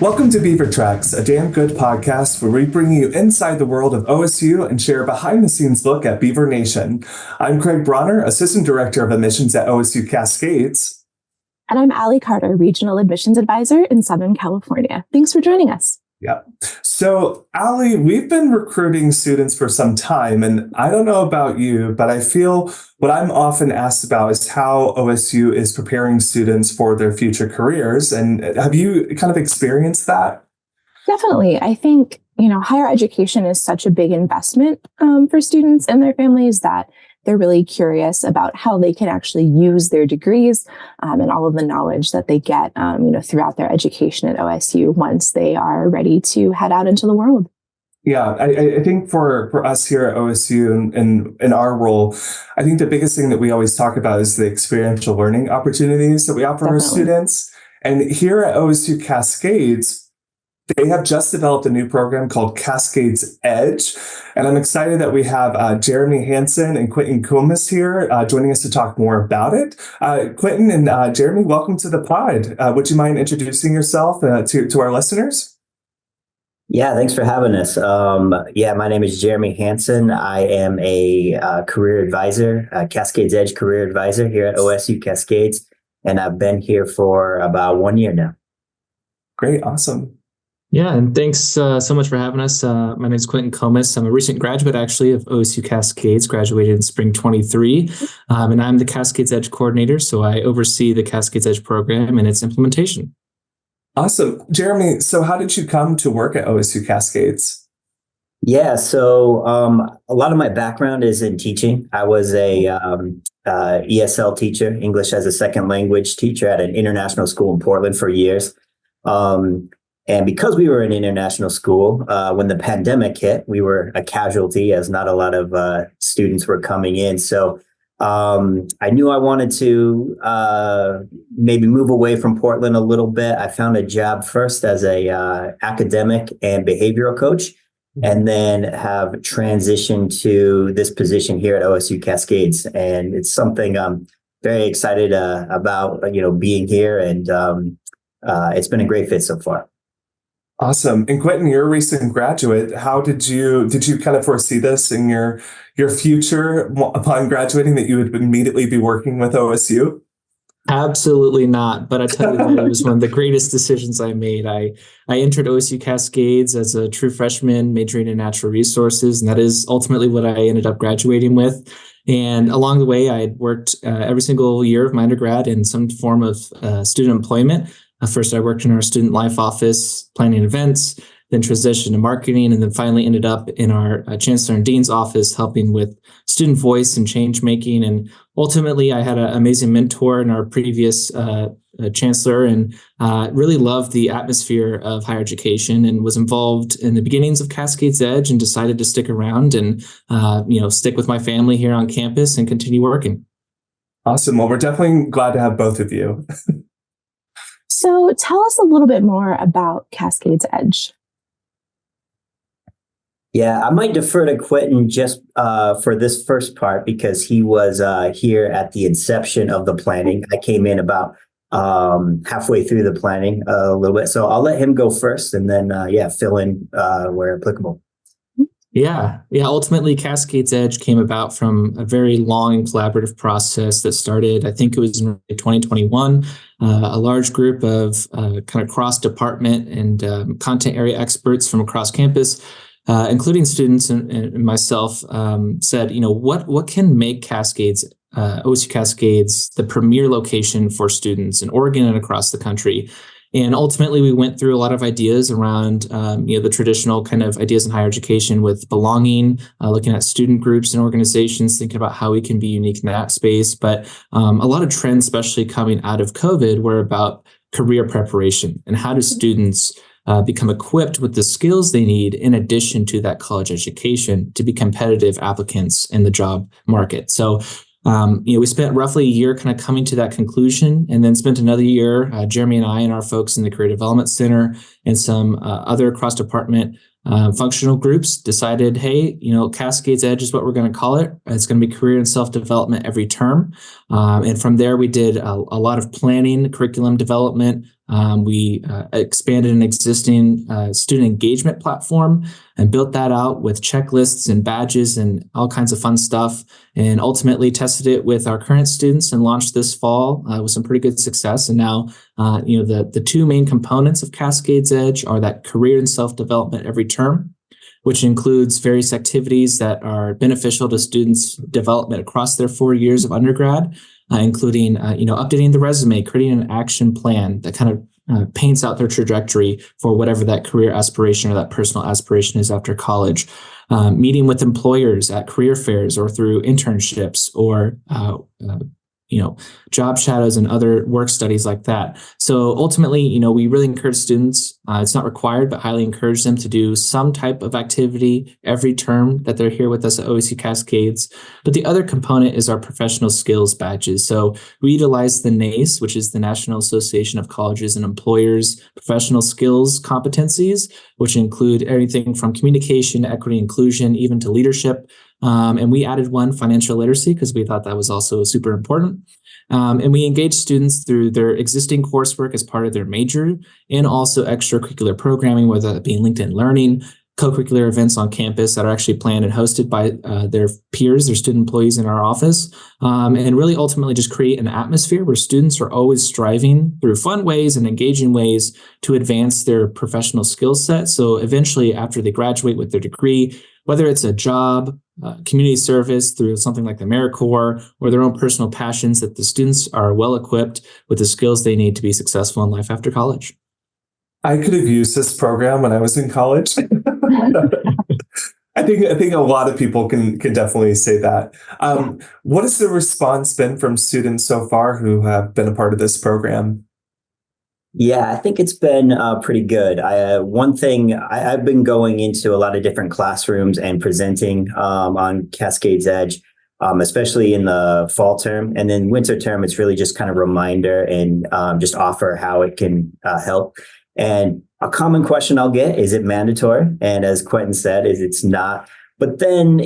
Welcome to Beaver Tracks, a damn good podcast where we bring you inside the world of OSU and share a behind-the-scenes look at Beaver Nation. I'm Craig Bronner, Assistant Director of Admissions at OSU-Cascades. And I'm Allie Carter, Regional Admissions Advisor in Southern California. Thanks for joining us. Yeah. So, Allie, we've been recruiting students for some time, and I don't know about you, but I feel what I'm often asked about is how OSU is preparing students for their future careers. And have you kind of experienced that? Definitely. I think, higher education is such a big investment for students and their families that they're really curious about how they can actually use their degrees and all of the knowledge that they get, throughout their education at OSU once they are ready to head out into the world. Yeah, I think for us here at OSU and in our role, I think the biggest thing that we always talk about is the experiential learning opportunities that we offer our students. And here at OSU Cascades, they have just developed a new program called Cascades Edge. And I'm excited that we have Jeremy Hansen and Quentin Comus here joining us to talk more about it. Quentin and Jeremy, welcome to the pod. Would you mind introducing yourself to our listeners? Yeah, thanks for having us. My name is Jeremy Hansen. I am a career advisor, Cascades Edge career advisor here at OSU Cascades. And I've been here for about 1 year now. Great. Awesome. Yeah, and thanks so much for having us. My name is Quentin Comus. I'm a recent graduate, actually, of OSU Cascades, graduated in spring 23, and I'm the Cascades Edge coordinator, so I oversee the Cascades Edge program and its implementation. Awesome. Jeremy, so how did you come to work at OSU Cascades? Yeah, so a lot of my background is in teaching. I was a ESL teacher, English as a second language teacher at an international school in Portland for years. And because we were an international school, when the pandemic hit, we were a casualty as not a lot of students were coming in. So I knew I wanted to maybe move away from Portland a little bit. I found a job first as a academic and behavioral coach, and then have transitioned to this position here at OSU Cascades. And it's something I'm very excited about, being here. And it's been a great fit so far. Awesome. And Quentin, you're a recent graduate. How did you kind of foresee this in your future upon graduating, that you would immediately be working with OSU? Absolutely not. But I tell you that it was one of the greatest decisions I made. I entered OSU Cascades as a true freshman, majoring in natural resources, and that is ultimately what I ended up graduating with. And along the way, I had worked every single year of my undergrad in some form of student employment. First, I worked in our student life office, planning events, then transitioned to marketing, and then finally ended up in our Chancellor and Dean's office, helping with student voice and change making. And ultimately, I had an amazing mentor in our previous chancellor, and really loved the atmosphere of higher education, and was involved in the beginnings of Cascades Edge, and decided to stick around and stick with my family here on campus and continue working. Awesome. Well, we're definitely glad to have both of you. So tell us a little bit more about Cascades Edge. Yeah, I might defer to Quentin just for this first part, because he was here at the inception of the planning. I came in about halfway through the planning a little bit. So I'll let him go first, and then, fill in where applicable. Yeah. Ultimately, Cascades Edge came about from a very long collaborative process that started, I think it was in 2021. A large group of kind of cross-department and content area experts from across campus, including students and myself, said, what can make Cascades, OSU Cascades, the premier location for students in Oregon and across the country? And ultimately, we went through a lot of ideas around, the traditional kind of ideas in higher education with belonging, looking at student groups and organizations, thinking about how we can be unique in that space. But a lot of trends, especially coming out of COVID, were about career preparation and how do students become equipped with the skills they need in addition to that college education to be competitive applicants in the job market. So we spent roughly a year kind of coming to that conclusion, and then spent another year, Jeremy and I and our folks in the Career Development Center and some other cross-department functional groups decided, hey, Cascades Edge is what we're going to call it. It's going to be career and self-development every term. And from there, we did a lot of planning, curriculum development, We expanded an existing student engagement platform and built that out with checklists and badges and all kinds of fun stuff, and ultimately tested it with our current students and launched this fall with some pretty good success. And now, the two main components of Cascades Edge are that career and self-development every term, which includes various activities that are beneficial to students' development across their 4 years of undergrad, including, updating the resume, creating an action plan that kind of paints out their trajectory for whatever that career aspiration or that personal aspiration is after college. Meeting with employers at career fairs or through internships or job shadows and other work studies like that. So ultimately, we really encourage students, it's not required, but highly encourage them to do some type of activity every term that they're here with us at OSU-Cascades. But the other component is our professional skills badges. So we utilize the NACE, which is the National Association of Colleges and Employers professional skills competencies, which include everything from communication, equity, inclusion, even to leadership. And we added one, financial literacy, because we thought that was also super important. And we engage students through their existing coursework as part of their major and also extracurricular programming, whether that be LinkedIn Learning, co-curricular events on campus that are actually planned and hosted by their peers, their student employees in our office, and really ultimately just create an atmosphere where students are always striving through fun ways and engaging ways to advance their professional skill set. So eventually, after they graduate with their degree, whether it's a job, community service through something like the AmeriCorps, or their own personal passions, that the students are well equipped with the skills they need to be successful in life after college. I could have used this program when I was in college. I think a lot of people can definitely say that. What has the response been from students so far who have been a part of this program? Yeah, I think it's been pretty good. One thing, I've been going into a lot of different classrooms and presenting on Cascades Edge, especially in the fall term. And then winter term, it's really just kind of reminder and just offer how it can help. And a common question I'll get, is it mandatory? And as Quentin said, it's not. But then,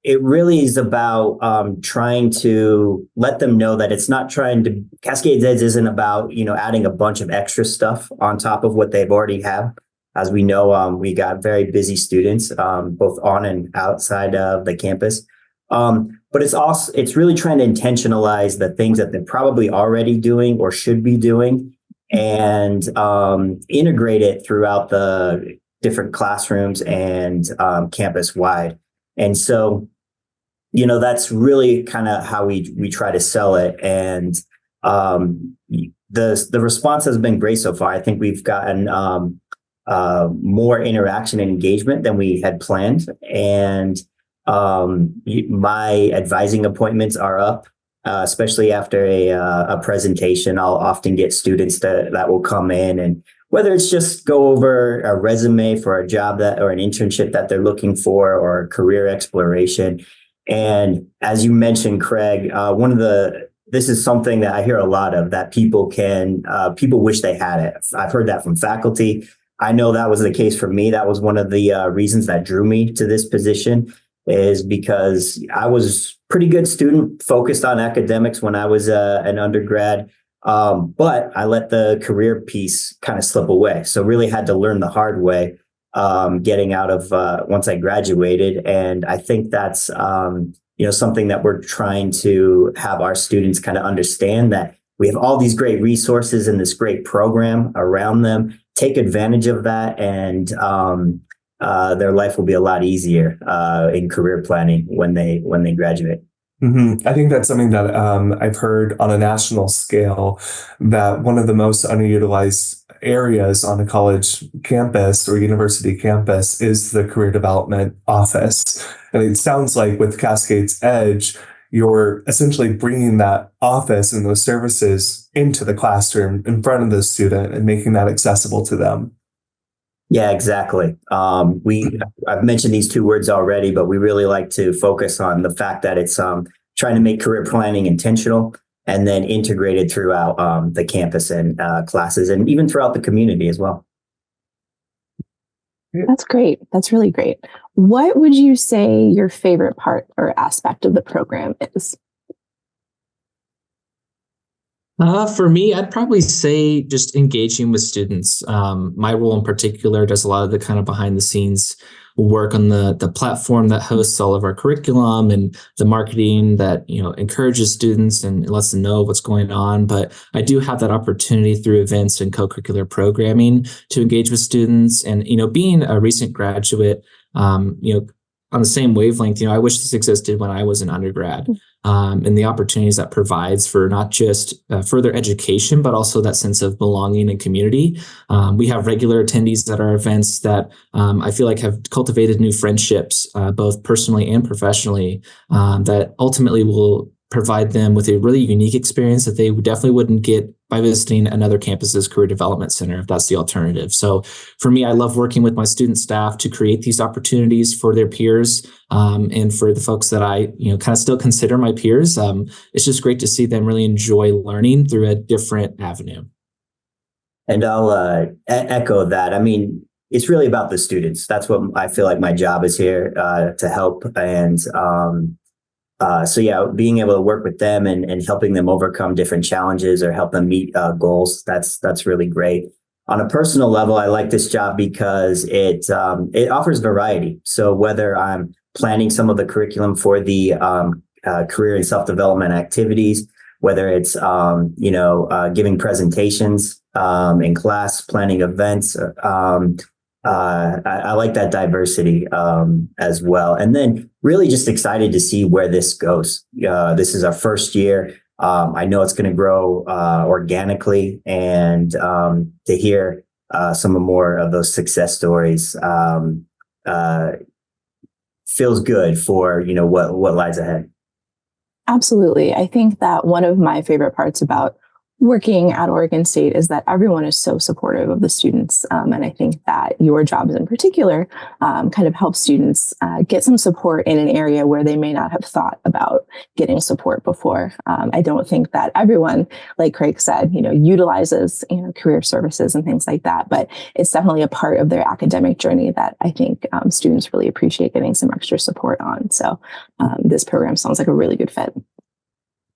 it really is about trying to let them know that it's not Cascades Edge isn't about, adding a bunch of extra stuff on top of what they've already have. As we know, we got very busy students, both on and outside of the campus. But it's really trying to intentionalize the things that they're probably already doing or should be doing, and integrate it throughout the different classrooms and campus wide. And so, that's really kind of how we try to sell it. And the response has been great so far. I think we've gotten more interaction and engagement than we had planned. And my advising appointments are up. Especially after a presentation, I'll often get students that will come in, and whether it's just go over a resume for a job or an internship that they're looking for, or career exploration. And as you mentioned, Craig, this is something that I hear a lot of, that people wish they had it. I've heard that from faculty. I know that was the case for me. That was one of the reasons that drew me to this position, is because I was a pretty good student, focused on academics when I was an undergrad, but I let the career piece kind of slip away. So really had to learn the hard way, getting out of once I graduated. And I think that's something that we're trying to have our students kind of understand, that we have all these great resources and this great program around them. Take advantage of that, and their life will be a lot easier in career planning when they graduate. Mm-hmm. I think that's something that I've heard on a national scale, that one of the most underutilized areas on a college campus or university campus is the career development office. And it sounds like with Cascades Edge, you're essentially bringing that office and those services into the classroom in front of the student and making that accessible to them. Yeah, exactly. I've mentioned these two words already, but we really like to focus on the fact that it's trying to make career planning intentional and then integrated throughout the campus and classes, and even throughout the community as well. That's great. That's really great. What would you say your favorite part or aspect of the program is? For me, I'd probably say just engaging with students. My role in particular does a lot of the kind of behind the scenes work on the platform that hosts all of our curriculum and the marketing that, encourages students and lets them know what's going on. But I do have that opportunity through events and co-curricular programming to engage with students. And, being a recent graduate, on the same wavelength, I wish this existed when I was an undergrad. And the opportunities that provides for not just further education, but also that sense of belonging and community. We have regular attendees at our events that I feel like have cultivated new friendships, both personally and professionally, that ultimately will provide them with a really unique experience that they definitely wouldn't get by visiting another campus's career development center, if that's the alternative. So for me, I love working with my student staff to create these opportunities for their peers, and for the folks that I, kind of still consider my peers. It's just great to see them really enjoy learning through a different avenue. And I'll echo that. I mean, it's really about the students. That's what I feel like my job is here to help. And so yeah, being able to work with them and helping them overcome different challenges or help them meet goals, that's really great. On a personal level, I like this job because it offers variety. So whether I'm planning some of the curriculum for the career and self-development activities, whether it's giving presentations in class, planning events, I like that diversity as well. And then really just excited to see where this goes. This is our first year. I know it's going to grow organically, and to hear some more of those success stories feels good for what lies ahead. Absolutely. I think that one of my favorite parts about working at Oregon State is that everyone is so supportive of the students. And I think that your jobs in particular kind of help students get some support in an area where they may not have thought about getting support before. I don't think that everyone, like Craig said, utilizes, career services and things like that, but it's definitely a part of their academic journey that I think students really appreciate getting some extra support on. So this program sounds like a really good fit.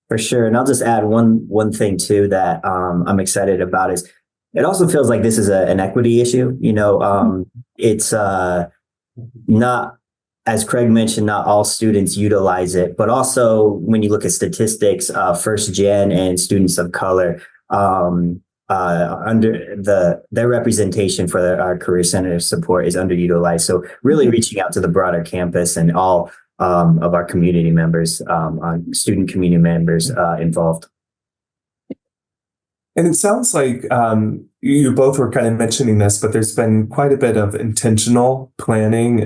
For sure. And I'll just add one thing too that I'm excited about is it also feels like this is an equity issue. It's not, as Craig mentioned, not all students utilize it, but also when you look at statistics, first gen and students of color under their representation for our career center support is underutilized. So really reaching out to the broader campus and all of our community members, student community members involved. And it sounds like you both were kind of mentioning this, but there's been quite a bit of intentional planning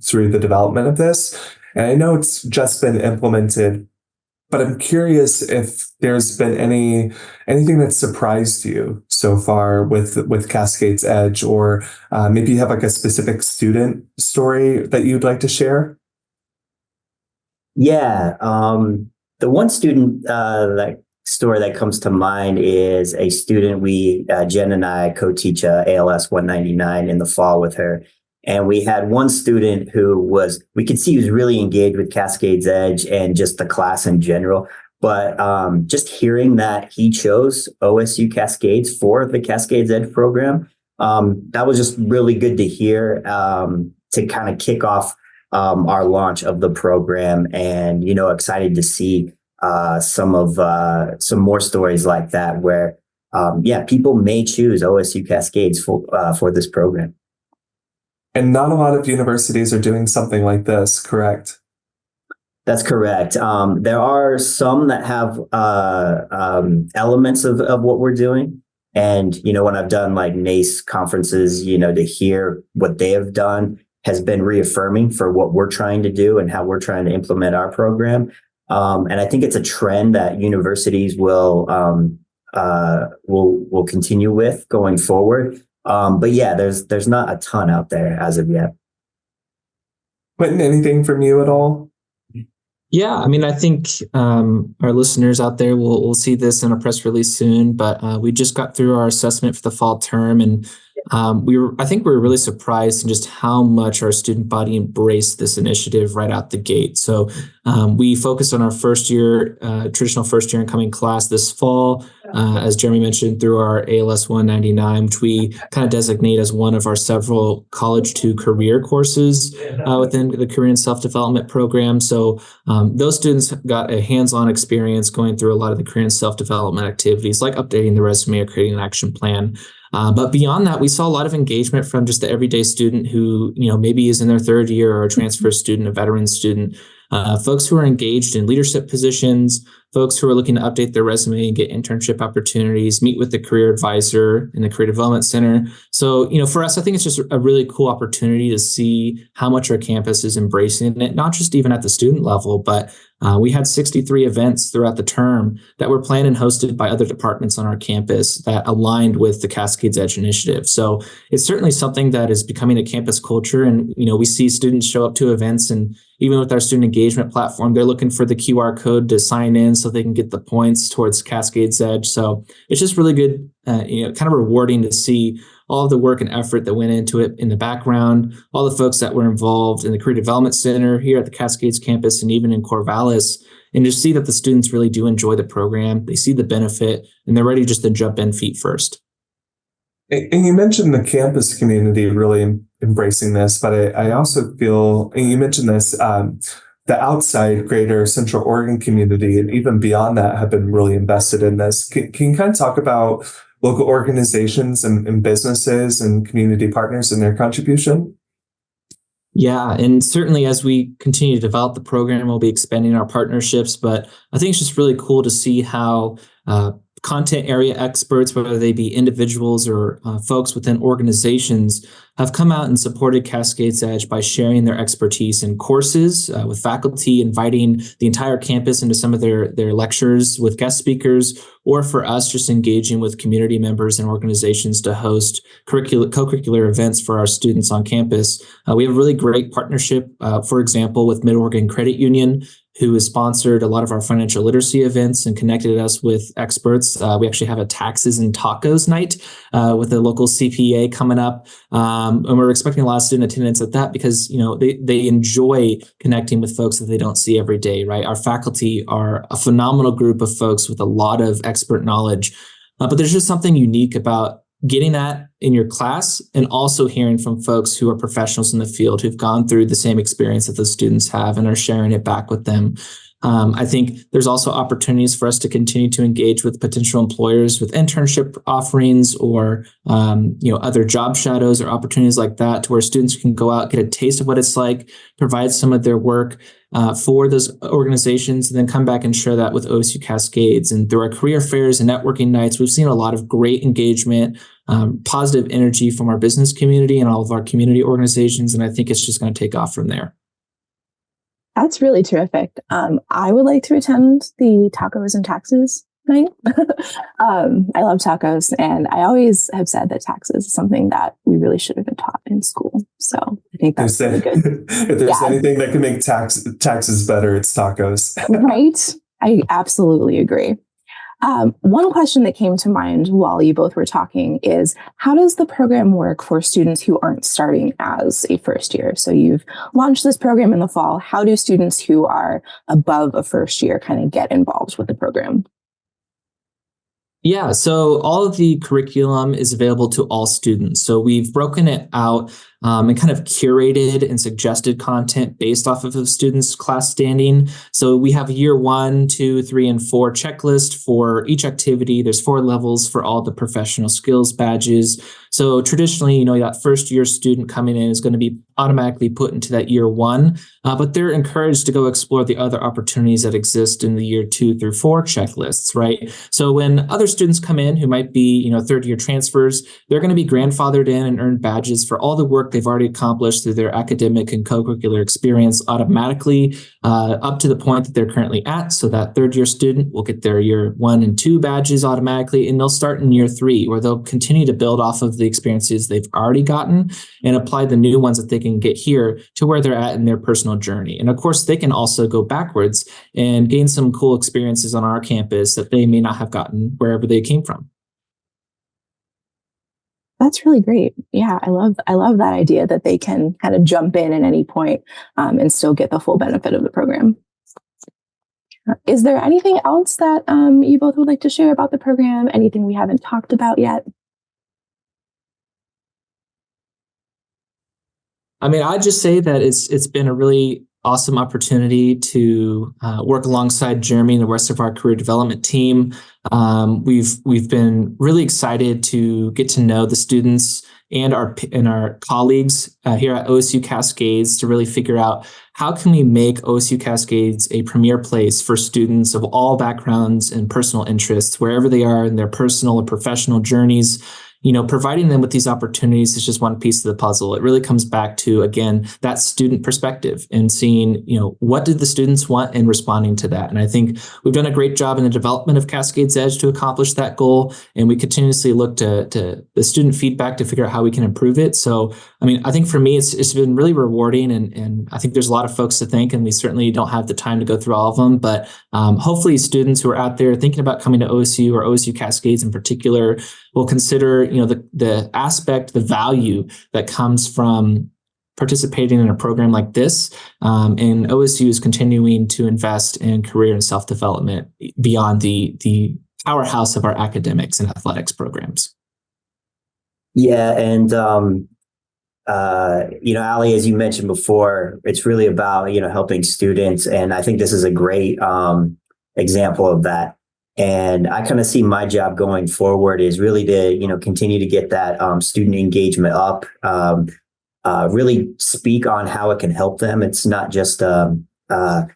through the development of this. And I know it's just been implemented, but I'm curious if there's been anything that surprised you so far with Cascades Edge, or maybe you have like a specific student story that you'd like to share. Yeah, the one student story that comes to mind is a student Jen and I co-teach ALS 199 in the fall with her. And we had one student we could see he was really engaged with Cascades Edge and just the class in general. But just hearing that he chose OSU-Cascades for the Cascades Edge program, that was just really good to hear, to kind of kick off our launch of the program, and excited to see some more stories like that where people may choose OSU-Cascades for this program. And not a lot of universities are doing something like this, correct? That's correct. There are some that have elements of what we're doing. And, when I've done like NACE conferences, to hear what they have done has been reaffirming for what we're trying to do and how we're trying to implement our program. And I think it's a trend that universities will continue with going forward. But yeah, there's not a ton out there as of yet. Quentin, anything from you at all? Yeah, I mean, I think our listeners out there will see this in a press release soon, but we just got through our assessment for the fall term, and I think we were really surprised in just how much our student body embraced this initiative right out the gate. So we focused on our traditional first year incoming class this fall, as Jeremy mentioned, through our ALS 199, which we kind of designate as one of our several college to career courses within the career and self-development program. So those students got a hands-on experience going through a lot of the career and self-development activities, like updating the resume or creating an action plan. But beyond that, we saw a lot of engagement from just the everyday student who, maybe is in their third year, or a transfer student, a veteran student, folks who are engaged in leadership positions, folks who are looking to update their resume and get internship opportunities, meet with the career advisor in the Career Development Center. So, for us, I think it's just a really cool opportunity to see how much our campus is embracing it, not just even at the student level, but we had 63 events throughout the term that were planned and hosted by other departments on our campus that aligned with the Cascades Edge initiative. So it's certainly something that is becoming a campus culture. And, we see students show up to events, and even with our student engagement platform, they're looking for the QR code to sign in so they can get the points towards Cascades Edge. So it's just really good, kind of rewarding to see all of the work and effort that went into it in the background, all the folks that were involved in the Career Development Center here at the Cascades campus and even in Corvallis, and just see that the students really do enjoy the program. They see the benefit, and they're ready just to jump in feet first. And you mentioned the campus community really embracing this, but I also feel, and you mentioned this, the outside greater Central Oregon community and even beyond that have been really invested in this. Can you kind of talk about local organizations and businesses and community partners and their contribution? Yeah, and certainly as we continue to develop the program, we'll be expanding our partnerships, but I think it's just really cool to see how content area experts, whether they be individuals or folks within organizations, have come out and supported Cascades Edge by sharing their expertise in courses with faculty, inviting the entire campus into some of their lectures with guest speakers, or for us just engaging with community members and organizations to host co-curricular events for our students on campus. We have a really great partnership, for example, with Mid-Oregon Credit Union, who has sponsored a lot of our financial literacy events and connected us with experts. We actually have a taxes and tacos night with a local CPA coming up. And we're expecting a lot of student attendance at that because, they enjoy connecting with folks that they don't see every day, right? Our faculty are a phenomenal group of folks with a lot of expert knowledge. But there's just something unique about getting that in your class and also hearing from folks who are professionals in the field who've gone through the same experience that the students have and are sharing it back with them. I think there's also opportunities for us to continue to engage with potential employers with internship offerings or, other job shadows or opportunities like that, to where students can go out, get a taste of what it's like, provide some of their work for those organizations, and then come back and share that with OSU-Cascades. And through our career fairs and networking nights, we've seen a lot of great engagement, positive energy from our business community and all of our community organizations. And I think it's just going to take off from there. That's really terrific. I would like to attend the tacos and taxes night. I love tacos, and I always have said that taxes is something that we really should have been taught in school. So I think that's really good. If there's anything that can make taxes better, it's tacos. Right? I absolutely agree. One question that came to mind while you both were talking is, how does the program work for students who aren't starting as a first year? So you've launched this program in the fall. How do students who are above a first year kind of get involved with the program? Yeah, so all of the curriculum is available to all students. So we've broken it out and kind of curated and suggested content based off of the students' class standing. So we have year 1, 2, 3, and 4 checklist for each activity. There's 4 levels for all the professional skills badges. So traditionally, that first year student coming in is going to be automatically put into that year 1, but they're encouraged to go explore the other opportunities that exist in the year 2 through 4 checklists, right? So when other students come in who might be, third year transfers, they're going to be grandfathered in and earn badges for all the work they've already accomplished through their academic and co-curricular experience automatically up to the point that they're currently at. So that third year student will get their year 1 and 2 badges automatically, and they'll start in year 3, where they'll continue to build off of the experiences they've already gotten and apply the new ones that they can get here to where they're at in their personal journey. And of course, they can also go backwards and gain some cool experiences on our campus that they may not have gotten wherever they came from. That's really great. Yeah, I love that idea that they can kind of jump in at any point and still get the full benefit of the program. Is there anything else that you both would like to share about the program? Anything we haven't talked about yet? I mean, I'd just say that it's been a really awesome opportunity to work alongside Jeremy and the rest of our career development team. We've been really excited to get to know the students and our colleagues here at OSU-Cascades to really figure out how can we make OSU-Cascades a premier place for students of all backgrounds and personal interests, wherever they are in their personal or professional journeys. Providing them with these opportunities is just one piece of the puzzle. It really comes back to, again, that student perspective and seeing, what did the students want and responding to that. And I think we've done a great job in the development of Cascades Edge to accomplish that goal. And we continuously look to the student feedback to figure out how we can improve it. So, I mean, I think for me, it's been really rewarding. And I think there's a lot of folks to thank, and we certainly don't have the time to go through all of them. But hopefully students who are out there thinking about coming to OSU or OSU Cascades in particular will consider, the aspect, the value that comes from participating in a program like this. And OSU is continuing to invest in career and self-development beyond the powerhouse of our academics and athletics programs. Yeah. And, Allie, as you mentioned before, it's really about, helping students. And I think this is a great example of that. And I kind of see my job going forward is really to, continue to get that student engagement up, really speak on how it can help them. It's not just an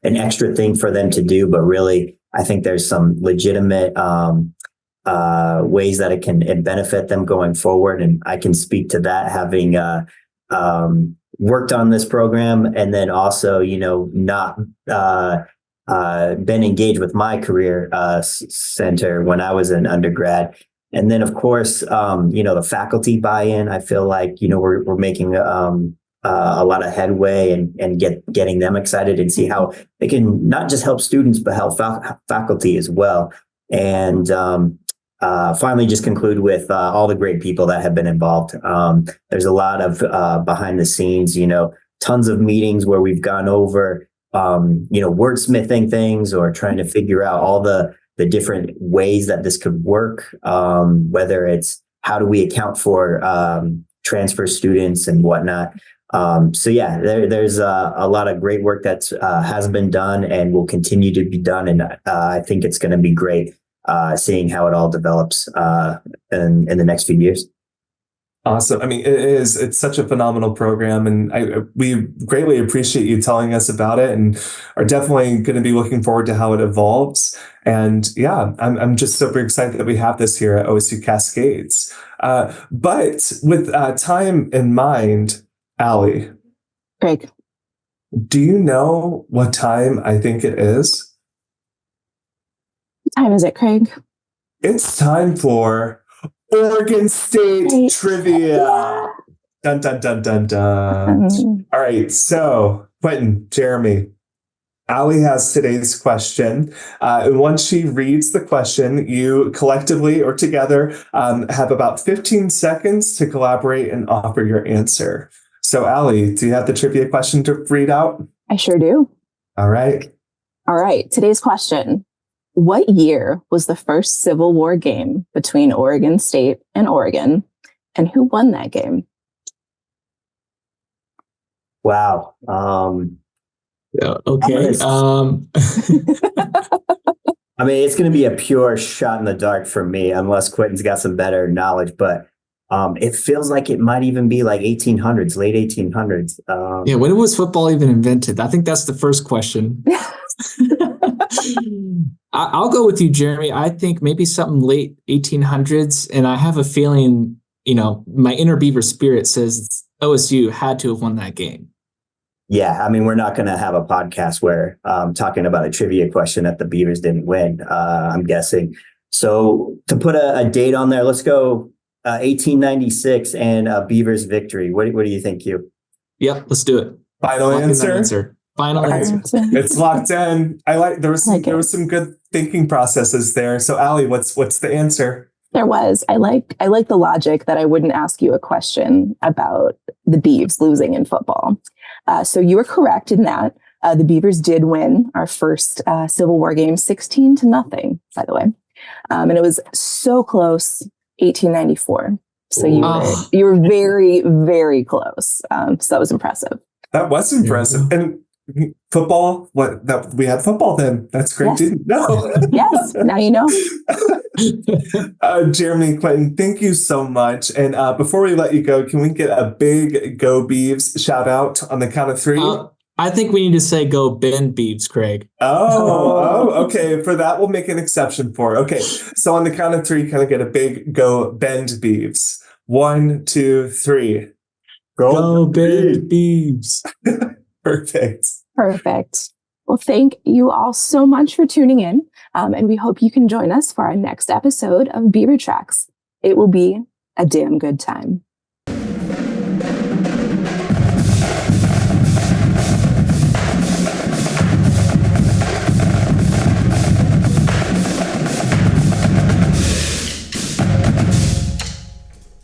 extra thing for them to do, but really, I think there's some legitimate ways that it can benefit them going forward. And I can speak to that, having worked on this program, and then also, not been engaged with my career center when I was an undergrad. And then, of course, the faculty buy-in. I feel like, we're making a lot of headway and getting them excited and see how they can not just help students, but help faculty as well. And finally, just conclude with all the great people that have been involved. There's a lot of behind the scenes, tons of meetings where we've gone over wordsmithing things or trying to figure out all the different ways that this could work, whether it's how do we account for transfer students and whatnot. There's a lot of great work that has been done and will continue to be done. And I think it's going to be great seeing how it all develops in the next few years. Awesome. I mean, it's such a phenomenal program, and we greatly appreciate you telling us about it, and are definitely going to be looking forward to how it evolves. And yeah, I'm just super excited that we have this here at OSU Cascades. But with time in mind, Allie, Craig, do you know what time I think it is? What time is it, Craig? It's time for Oregon State trivia. Yeah. Dun, dun, dun, dun, dun. All right. So, Quentin, Jeremy, Allie has today's question. And once she reads the question, you collectively or together have about 15 seconds to collaborate and offer your answer. So, Allie, do you have the trivia question to read out? I sure do. All right. All right. Today's question. What year was the first Civil War game between Oregon State and Oregon, and who won that game? Wow. Okay. I mean, it's going to be a pure shot in the dark for me, unless Quentin's got some better knowledge, but it feels like it might even be like 1800s, late 1800s. When was football even invented? I think that's the first question. I'll go with you, Jeremy. I think maybe something late 1800s. And I have a feeling, my inner Beaver spirit says OSU had to have won that game. Yeah. I mean, we're not going to have a podcast where talking about a trivia question that the Beavers didn't win, I'm guessing. So to put a date on there, let's go 1896 and Beavers victory. What do you think, Hugh? Yep. Let's do it. Final answer. Final answer. It's locked in. There was some good thinking processes there. So, Allie, what's the answer? There was. I like the logic that I wouldn't ask you a question about the Beavs losing in football. So you were correct in that. The Beavers did win our first Civil War game 16-0, by the way. And it was so close, 1894. So you were very, very close. So that was impressive. That was impressive. And football, we had football then. That's great. Yes. Didn't know. Yes, now you know. Jeremy, Quentin, thank you so much. And before we let you go, can we get a big Go Beavs shout out on the count of 3? I think we need to say go Ben Beavs, Craig. Okay. For that, we'll make an exception for it. Okay. So on the count of 3, kind of get a big Go Bend Beavs. 1, 2, 3. Go Bend Beavs. Perfect. Well, thank you all so much for tuning in. And we hope you can join us for our next episode of Beaver Tracks. It will be a damn good time.